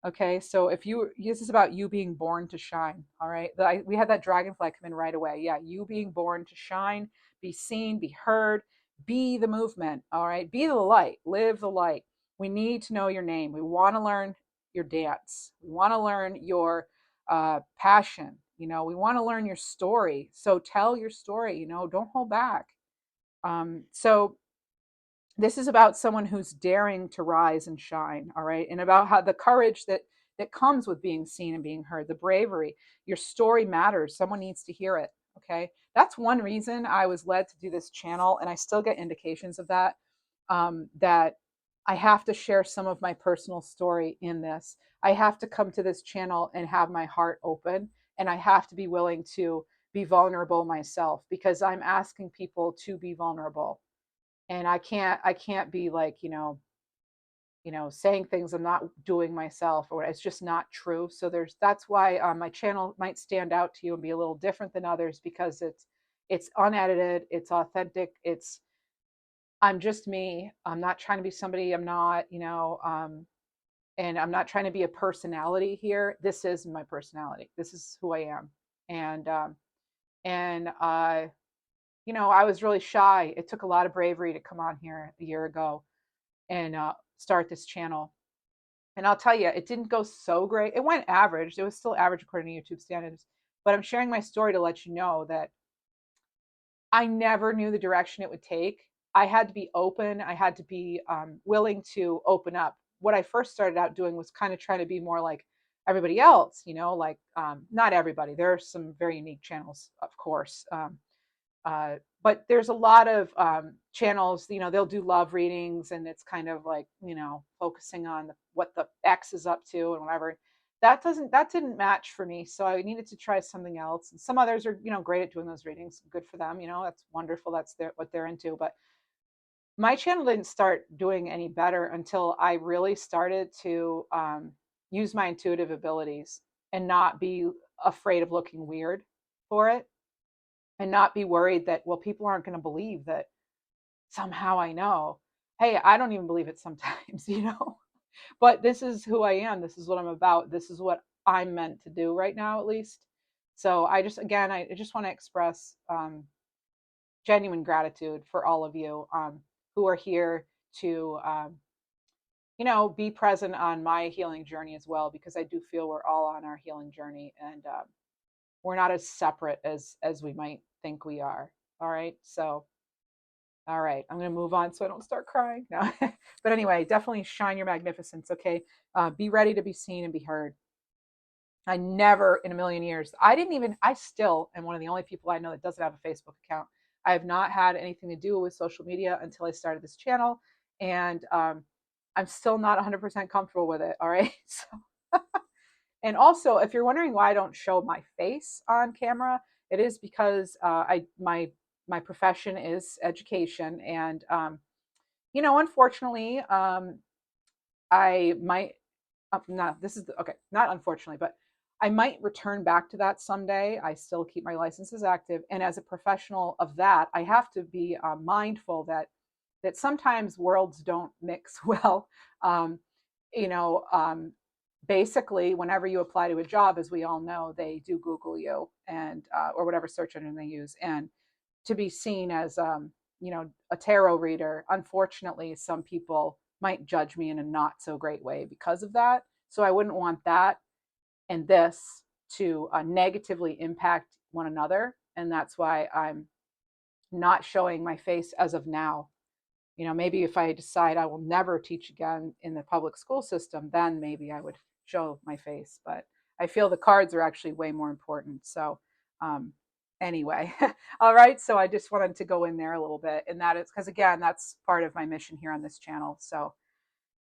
Okay. So this is about you being born to shine. All right. We had that dragonfly come in right away. Yeah. You being born to shine, be seen, be heard, be the movement. All right. Be the light, live the light. We need to know your name. We want to learn your dance. We want to learn your passion. We want to learn your story. So tell your story. Don't hold back. So this is about someone who's daring to rise and shine. All right, and about how the courage that comes with being seen and being heard, the bravery. Your story matters. Someone needs to hear it. Okay, that's one reason I was led to do this channel, and I still get indications of that. That I have to share some of my personal story in this. I have to come to this channel and have my heart open, and I have to be willing to be vulnerable myself, because I'm asking people to be vulnerable. And I can't be like, saying things I'm not doing myself, or it's just not true. So that's why my channel might stand out to you and be a little different than others, because it's unedited, it's authentic, I'm just me. I'm not trying to be somebody I'm not, and I'm not trying to be a personality here. This is my personality. This is who I am. And I was really shy. It took a lot of bravery to come on here a year ago and start this channel. And I'll tell you, it didn't go so great. It went average. It was still average according to YouTube standards. But I'm sharing my story to let you know that I never knew the direction it would take. I had to be open. I had to be willing to open up. What I first started out doing was kind of trying to be more like everybody else, like not everybody. There are some very unique channels, of course. But there's a lot of channels, they'll do love readings, and it's kind of like, focusing on what the ex is up to and whatever. that didn't match for me. So I needed to try something else. And some others are, great at doing those readings. Good for them. That's wonderful. That's what they're into. But my channel didn't start doing any better until I really started to use my intuitive abilities and not be afraid of looking weird for it, and not be worried that, well, people aren't going to believe that somehow I know. Hey, I don't even believe it sometimes, but this is who I am. This is what I'm about. This is what I'm meant to do right now, at least. So I just, again, I just want to express genuine gratitude for all of you who are here to, be present on my healing journey as well, because I do feel we're all on our healing journey, and we're not as separate as we might think we are. All right. So, all right, I'm going to move on so I don't start crying. No, but anyway, definitely shine your magnificence. Okay. Be ready to be seen and be heard. I never in a million years, I still am one of the only people I know that doesn't have a Facebook account. I have not had anything to do with social media until I started this channel. And I'm still not 100% comfortable with it. All right. So, and also, if you're wondering why I don't show my face on camera, it is because my profession is education, and unfortunately, I might not. This is okay. Not unfortunately, but I might return back to that someday. I still keep my licenses active, and as a professional of that, I have to be mindful that sometimes worlds don't mix well. Um, you know, Basically, whenever you apply to a job, as we all know, they do Google you, and or whatever search engine they use, and to be seen as a tarot reader, unfortunately some people might judge me in a not so great way because of that. So I wouldn't want that and this to negatively impact one another, and that's why I'm not showing my face as of now. Maybe if I decide I will never teach again in the public school system, then maybe I would show my face. But I feel the cards are actually way more important. So, anyway, all right. So I just wanted to go in there a little bit. And that is because, again, that's part of my mission here on this channel. So,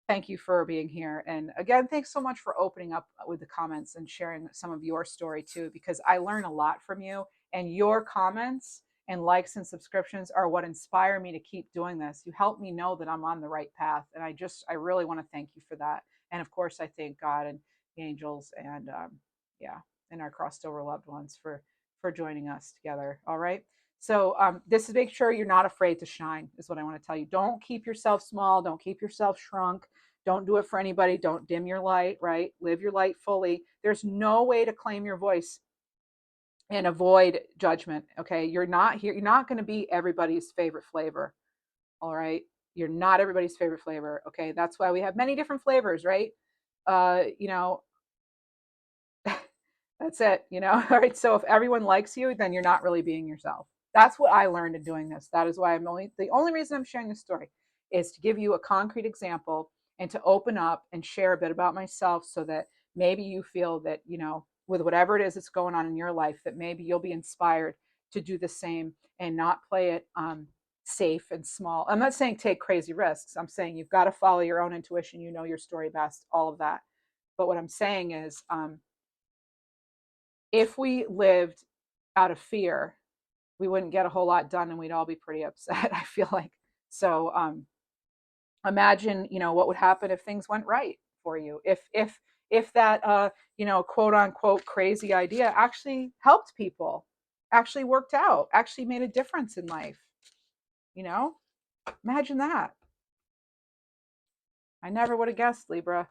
thank you for being here. And again, thanks so much for opening up with the comments and sharing some of your story too, because I learn a lot from you, and your comments and likes and subscriptions are what inspire me to keep doing this. You help me know that I'm on the right path. And I really want to thank you for that. And of course, I thank God and the angels and, yeah, and our crossed over loved ones for joining us together. All right. So this is make sure you're not afraid to shine is what I want to tell you. Don't keep yourself small. Don't keep yourself shrunk. Don't do it for anybody. Don't dim your light, right? Live your light fully. There's no way to claim your voice and avoid judgment. Okay. You're not here. You're not going to be everybody's favorite flavor. All right. You're not everybody's favorite flavor. Okay. That's why we have many different flavors, right? Uh, you know, That's it, All right. So if everyone likes you, then you're not really being yourself. That's what I learned in doing this. That is why the only reason I'm sharing this story is to give you a concrete example and to open up and share a bit about myself so that maybe you feel that, with whatever it is that's going on in your life, that maybe you'll be inspired to do the same and not play it safe and small. I'm not saying take crazy risks. I'm saying you've got to follow your own intuition. You know your story best, all of that. But what I'm saying is, if we lived out of fear, we wouldn't get a whole lot done and we'd all be pretty upset, I feel like. So imagine, what would happen if things went right for you. If that quote unquote crazy idea actually helped people, actually worked out, actually made a difference in life. Imagine that. I never would have guessed, Libra.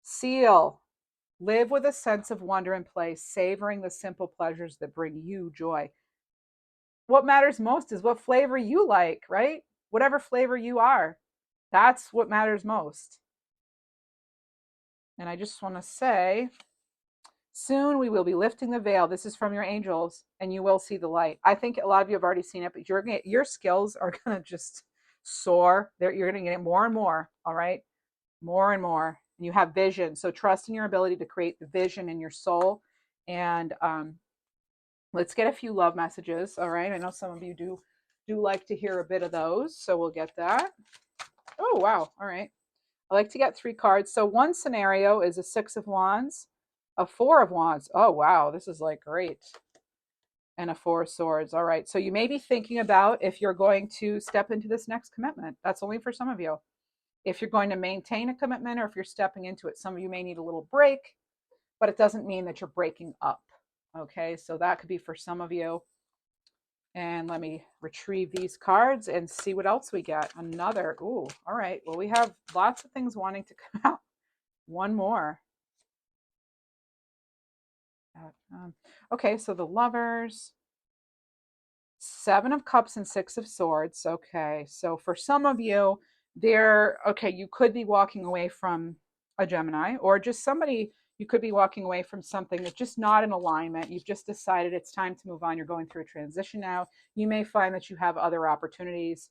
Seal. Live with a sense of wonder and play, savoring the simple pleasures that bring you joy. What matters most is what flavor you like, right? Whatever flavor you are, that's what matters most. And I just want to say, soon we will be lifting the veil. This is from your angels, and you will see the light. I think a lot of you have already seen it, but your skills are going to just soar. You're going to get it more and more, all right? More and more. And you have vision. So trust in your ability to create the vision in your soul. And let's get a few love messages, all right? I know some of you do like to hear a bit of those, so we'll get that. Oh, wow. All right. I like to get 3 cards. So one scenario is a 6 of Wands, a 4 of Wands. Oh, wow. This is like great. And a 4 of Swords. All right. So you may be thinking about if you're going to step into this next commitment. That's only for some of you. If you're going to maintain a commitment or if you're stepping into it, some of you may need a little break, but it doesn't mean that you're breaking up. Okay. So that could be for some of you. And let me retrieve these cards and see what else we get. Another. Ooh, all right. Well, we have lots of things wanting to come out. One more. Okay, so the Lovers, 7 of Cups and 6 of Swords. Okay, so for some of you, okay, you could be walking away from a Gemini or just somebody, you could be walking away from something that's just not in alignment. You've just decided it's time to move on. You're going through a transition now. You may find that you have other opportunities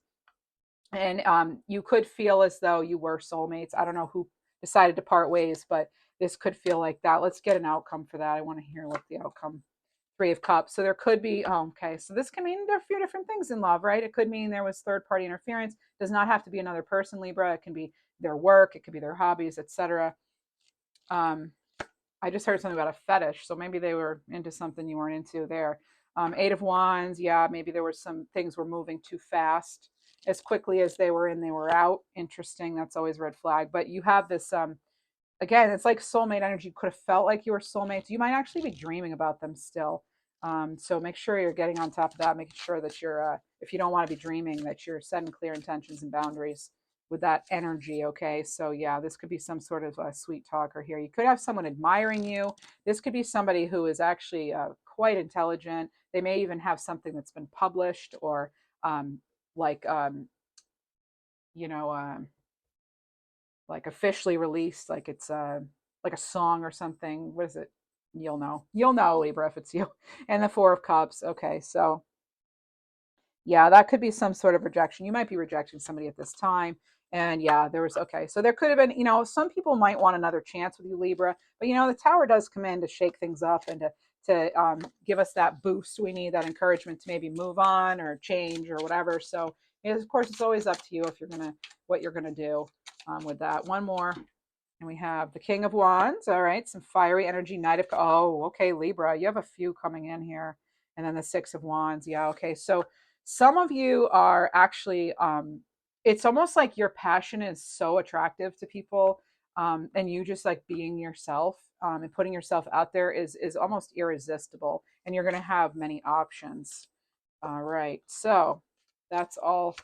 and you could feel as though you were soulmates. I don't know who decided to part ways, but this could feel like that. Let's get an outcome for that. I want to hear what the outcome. 3 of Cups. So there could be, okay, so this can mean there are a few different things in love, right? It could mean there was third party interference. It does not have to be another person, Libra. It can be their work, it could be their hobbies, etc. I just heard something about a fetish, so maybe they were into something you weren't into there. 8 of Wands, yeah, maybe there were some things were moving too fast. As quickly as they were in, they were out. Interesting. That's always red flag. But you have this again, it's like soulmate energy. You could have felt like you were soulmates. You might actually be dreaming about them still. So make sure you're getting on top of that, making sure that you're, if you don't want to be dreaming, that you're setting clear intentions and boundaries with that energy. Okay. So yeah, this could be some sort of a sweet talker here. You could have someone admiring you. This could be somebody who is actually quite intelligent. They may even have something that's been published or um, like, you know, like officially released, like it's like a song or something. What is it? You'll know, Libra, if it's you. And the 4 of Cups. Okay, so yeah, that could be some sort of rejection. You might be rejecting somebody at this time. And yeah, there was, okay, so there could have been, some people might want another chance with you, Libra, but the Tower does come in to shake things up and to give us that boost we need, that encouragement to maybe move on or change or whatever. So of course, it's always up to you if you're gonna what you're gonna do with that. One more. And we have the King of Wands. All right, some fiery energy. Knight of, oh, okay, Libra. You have a few coming in here. And then the 6 of Wands. Yeah, okay. So some of you are actually, it's almost like your passion is so attractive to people. And you just like being yourself and putting yourself out there is almost irresistible. And you're going to have many options. All right. So that's all,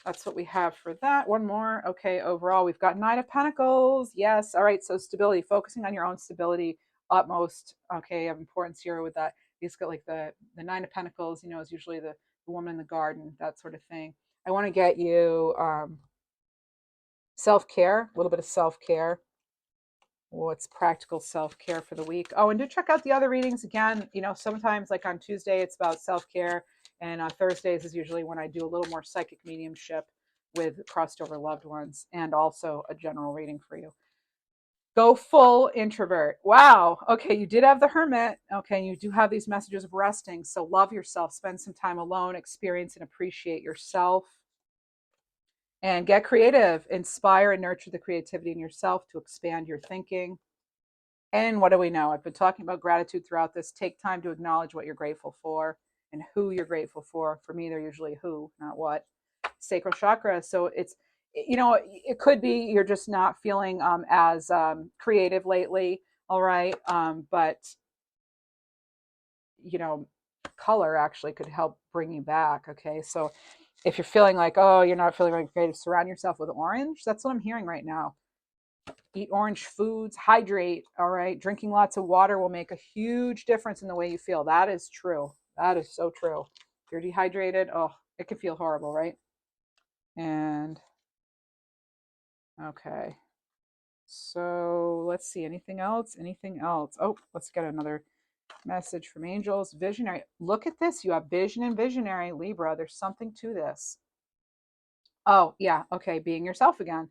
that's what we have for that. One more. Okay, overall, we've got 9 of Pentacles. Yes. All right. So stability, focusing on your own stability, utmost. Okay, of importance here with that. He's got like the 9 of Pentacles. Is usually the woman in the garden, that sort of thing. I want to get you self care, a little bit of self care. What's practical self care for the week? Oh, and do check out the other readings again. Sometimes like on Tuesday, it's about self care. And on Thursdays is usually when I do a little more psychic mediumship with crossed over loved ones and also a general reading for you. Go full introvert. Wow. Okay. You did have the Hermit. Okay. You do have these messages of resting. So love yourself, spend some time alone, experience and appreciate yourself, and get creative. Inspire and nurture the creativity in yourself to expand your thinking. And what do we know? I've been talking about gratitude throughout this. Take time to acknowledge what you're grateful for and who you're grateful for. For me, they're usually who, not what. Sacral chakra. So it could be you're just not feeling as creative lately. All right. But, you know, color actually could help bring you back. Okay. So if you're feeling like, oh, you're not feeling very creative, surround yourself with orange. That's what I'm hearing right now. Eat orange foods, hydrate. All right. Drinking lots of water will make a huge difference in the way you feel. That is true. That is so true. If you're dehydrated, oh, it can feel horrible, right? And okay. So let's see. Anything else? Anything else? Oh, let's get another message from angels. Visionary. Look at this. You have vision and visionary, Libra. There's something to this. Oh, yeah. Okay. Being yourself again.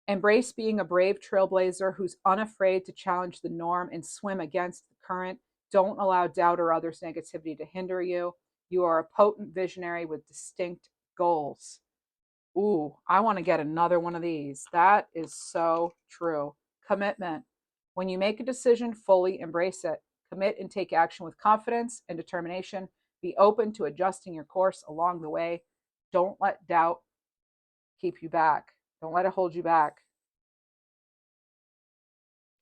Embrace being a brave trailblazer who's unafraid to challenge the norm and swim against the current. Don't allow doubt or others' negativity to hinder you. You are a potent visionary with distinct goals. Ooh, I want to get another one of these. That is so true. Commitment. When you make a decision, fully embrace it. Commit and take action with confidence and determination. Be open to adjusting your course along the way. Don't let doubt keep you back. Don't let it hold you back.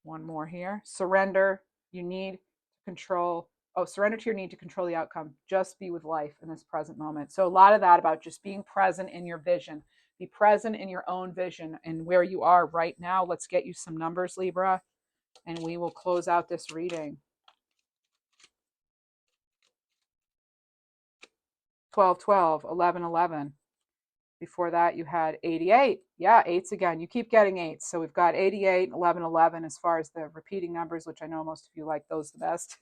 One more here. Surrender. You need to control. Oh, surrender to your need to control the outcome. Just be with life in this present moment. So, a lot of that about just being present in your vision. Be present in your own vision and where you are right now. Let's get you some numbers, Libra, and we will close out this reading. 12, 12, 11, 11. Before that, you had 88. Yeah, eights again. You keep getting eights. So we've got 88, 11, 11 as far as the repeating numbers, which I know most of you like those the best.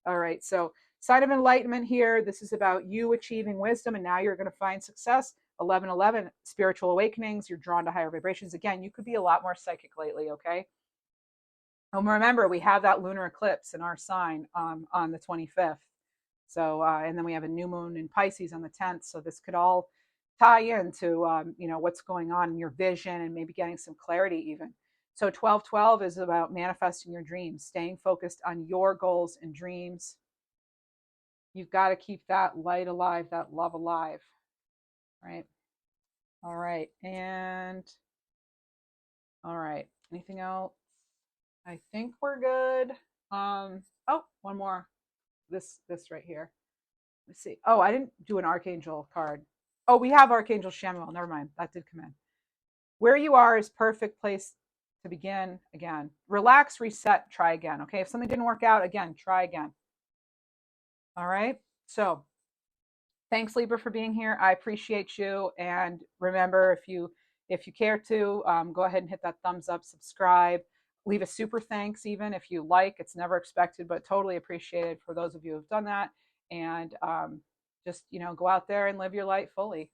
All right. So, sign of enlightenment here. This is about you achieving wisdom, and now you're going to find success. 11, 11, spiritual awakenings. You're drawn to higher vibrations. Again, you could be a lot more psychic lately. Okay. And remember, we have that lunar eclipse in our sign on the 25th. So, and then we have a new moon in Pisces on the 10th. So this could all tie into, what's going on in your vision and maybe getting some clarity even. So 1212 is about manifesting your dreams, staying focused on your goals and dreams. You've got to keep that light alive, that love alive, right? All right. And all right. Anything else? I think we're good. Oh, one more. This right here. Let's see. Oh, I didn't do an archangel card. Oh, we have Archangel Shamuel. Never mind. That did come in. Where you are is perfect place to begin again. Relax, reset, try again. Okay. If something didn't work out, again, try again. All right. So thanks, Libra, for being here. I appreciate you. And remember, if you care to, go ahead and hit that thumbs up, subscribe, leave a super thanks, even if you like. It's never expected, but totally appreciated for those of you who've done that. And just go out there and live your life fully.